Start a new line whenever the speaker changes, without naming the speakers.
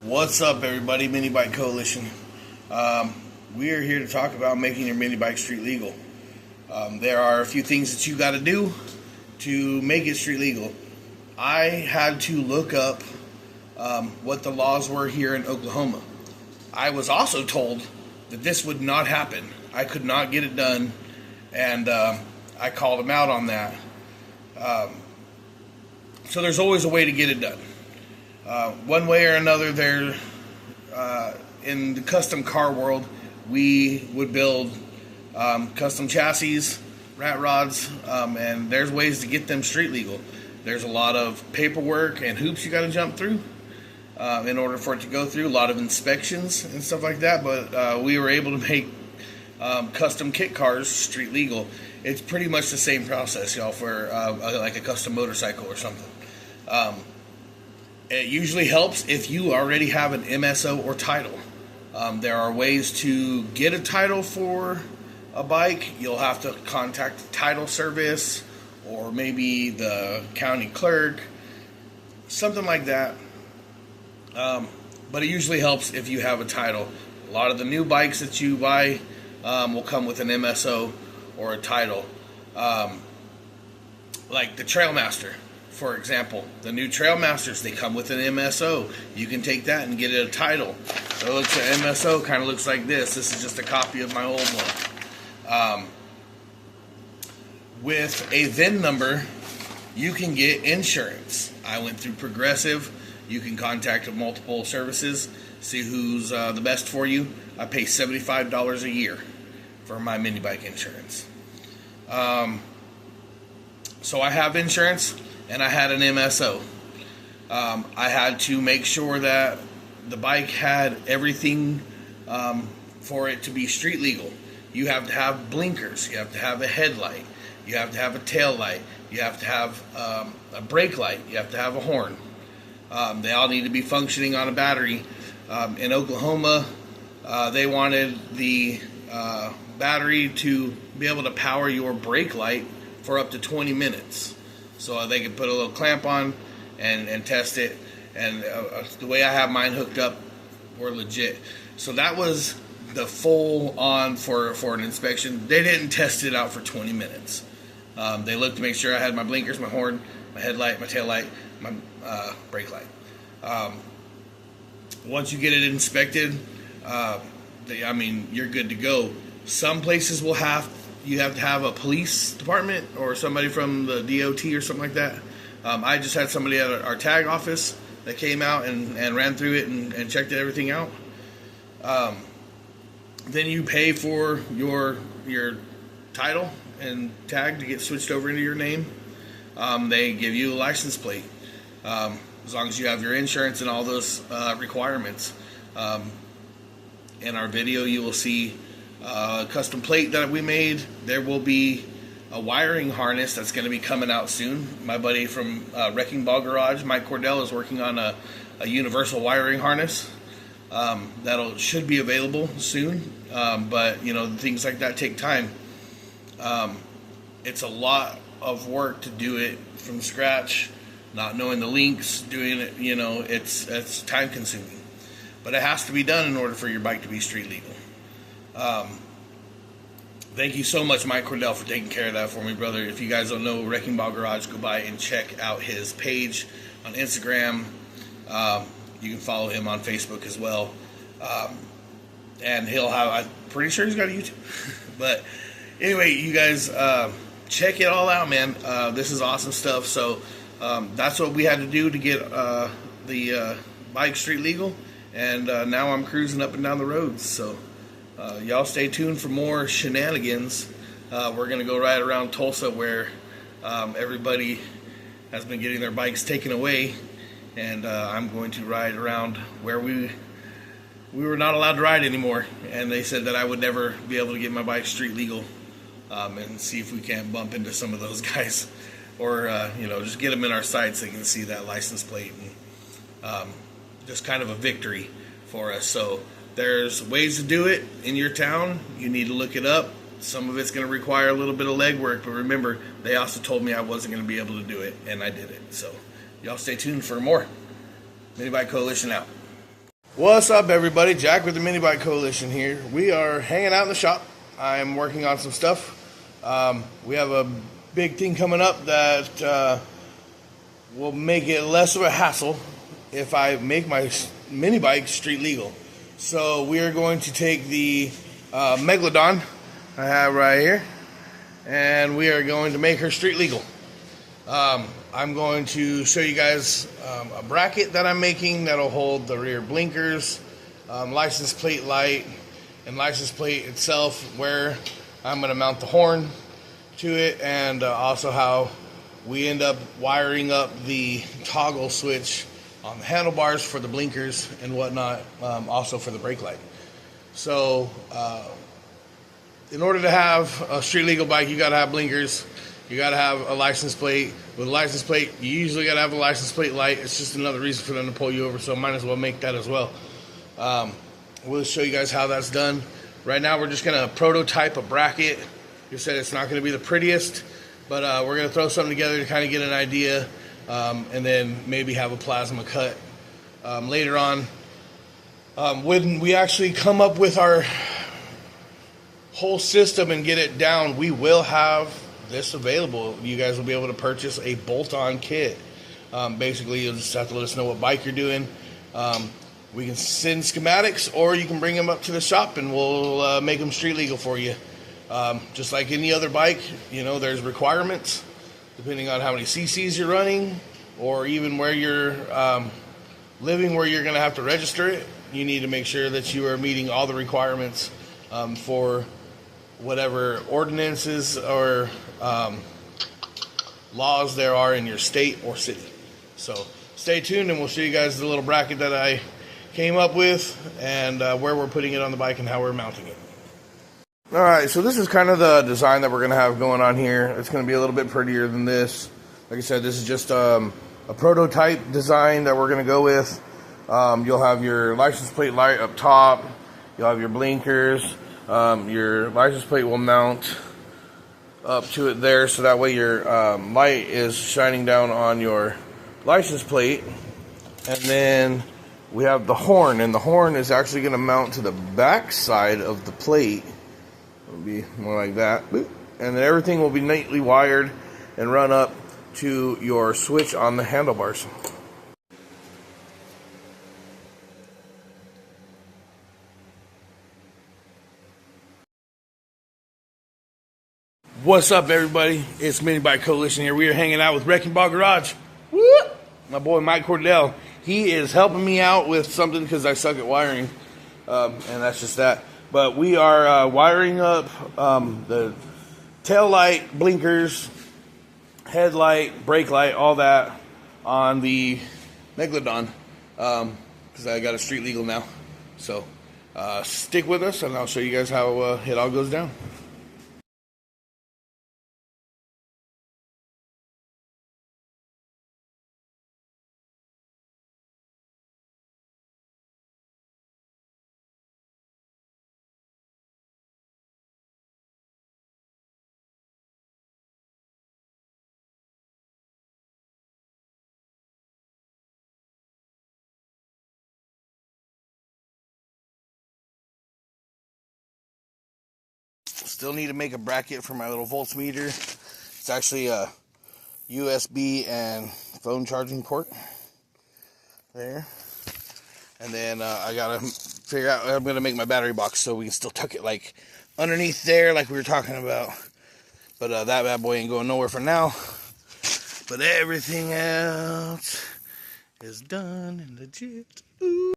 What's up, everybody? Mini Bike Coalition. We are here to talk about making your mini bike street legal. There are a few things that you got to do to make it street legal. I had to look up what the laws were here in Oklahoma. I was also told that this would not happen. I could not get it done, and I called them out on that. So there's always a way to get it done. One way or another, in the custom car world, we would build custom chassis, rat rods, and there's ways to get them street legal. There's a lot of paperwork and hoops you got to jump through in order for it to go through. A lot of inspections and stuff like that. But we were able to make custom kit cars street legal. It's pretty much the same process, y'all, for like a custom motorcycle or something. It usually helps if you already have an MSO or title. There are ways to get a title for a bike. You'll have to contact the title service or maybe the county clerk, something like that. But it usually helps if you have a title. A lot of the new bikes that you buy will come with an MSO or a title. Like the Trailmaster, for example. The new Trailmasters, they come with an MSO. You can take that and get it a title. So it looks at MSO, kind of looks like this. This is just a copy of my old one. With a VIN number, you can get insurance. I went through Progressive. You can contact multiple services, see who's the best for you. I pay $75 a year for my mini bike insurance. So I have insurance and I had an MSO. I had to make sure that the bike had everything for it to be street legal. You have to have blinkers, you have to have a headlight, you have to have a tail light, you have to have a brake light, you have to have a horn. They all need to be functioning on a battery. In Oklahoma, they wanted the battery to be able to power your brake light for up to 20 minutes. So they could put a little clamp on and test it. And the way I have mine hooked up, we're legit. So that was the full on for an inspection. They didn't test it out for 20 minutes. They looked to make sure I had my blinkers, my horn, my headlight, my tail light, my brake light. Once you get it inspected, you're good to go. Some places you have to have a police department or somebody from the DOT or something like that. I just had somebody at our tag office that came out and ran through it and checked everything out. Then you pay for your title and tag to get switched over into your name. They give you a license plate as long as you have your insurance and all those requirements. In our video, you will see a custom plate that we made. There will be a wiring harness that's going to be coming out soon. My buddy from Wrecking Ball Garage, Mike Cordell, is working on a universal wiring harness should be available soon. But things like that take time. It's a lot of work to do it from scratch, not knowing the links, doing it. It's time consuming, but it has to be done in order for your bike to be street legal. Thank you so much, Mike Cordell, for taking care of that for me, brother. If you guys don't know Wrecking Ball Garage, go by and check out his page on Instagram. You can follow him on Facebook as well. And I'm pretty sure he's got a YouTube. But anyway, you guys check it all out, man. This is awesome stuff. So that's what we had to do to get the bike street legal. And now I'm cruising up and down the roads. So y'all stay tuned for more shenanigans. We're going to go right around Tulsa where everybody has been getting their bikes taken away. And I'm going to ride around where we were not allowed to ride anymore. And they said that I would never be able to get my bike street legal. And see if we can't bump into some of those guys. Or, just get them in our sights so they can see that license plate. And just kind of a victory for us. So there's ways to do it in your town. You need to look it up. Some of it's going to require a little bit of legwork, but remember, they also told me I wasn't going to be able to do it, and I did it. So y'all stay tuned for more. Mini Bike Coalition out. What's up, everybody? Jack with the Mini Bike Coalition here. We are hanging out in the shop. I'm working on some stuff. We have a big thing coming up that will make it less of a hassle if I make my mini bike street legal. So we are going to take the Megalodon I have right here, and we are going to make her street legal. I'm going to show you guys a bracket that I'm making that'll hold the rear blinkers, license plate light, and license plate itself, where I'm going to mount the horn to it, and also how we end up wiring up the toggle switch on the handlebars for the blinkers and whatnot, also for the brake light. So in order to have a street legal bike, you got to have blinkers. You got to have a license plate. With a license plate, you usually got to have a license plate light. It's just another reason for them to pull you over, so might as well make that as well. We'll show you guys how that's done. Right now, we're just going to prototype a bracket. Like I said, it's not going to be the prettiest, but we're going to throw something together to kind of get an idea, and then maybe have a plasma cut later on. When we actually come up with our whole system and get it down, we will have this available. You guys will be able to purchase a bolt-on kit. Basically, you'll just have to let us know what bike you're doing. We can send schematics, or you can bring them up to the shop and we'll make them street legal for you. Just like any other bike, you know, there's requirements depending on how many cc's you're running, or even where you're living, where you're going to have to register it. You need to make sure that you are meeting all the requirements for whatever ordinances or laws there are in your state or city. So stay tuned, and we'll show you guys the little bracket that I came up with, and where we're putting it on the bike and how we're mounting it. Alright, so this is kind of the design that we're going to have going on here. It's going to be a little bit prettier than this. Like I said, this is just a prototype design that we're going to go with. You'll have your license plate light up top. You'll have your blinkers. Your license plate will mount up to it there, so that way your light is shining down on your license plate. And then we have the horn, and the horn is actually going to mount to the back side of the plate. It'll be more like that. And then everything will be neatly wired and run up to your switch on the handlebars. What's up, everybody? It's Mini Bike Coalition here. We are hanging out with Wrecking Ball Garage. Woo! My boy Mike Cordell. He is helping me out with something because I suck at wiring, and that's just that. But we are wiring up the tail light, blinkers, headlight, brake light, all that on the Megalodon, because I got a street legal now. So stick with us, and I'll show you guys how it all goes down. Still need to make a bracket for my little voltmeter. It's actually a USB and phone charging port there. And then I gotta figure out, I'm gonna make my battery box so we can still tuck it like underneath there like we were talking about. But that bad boy ain't going nowhere for now. But everything else is done and legit. Ooh.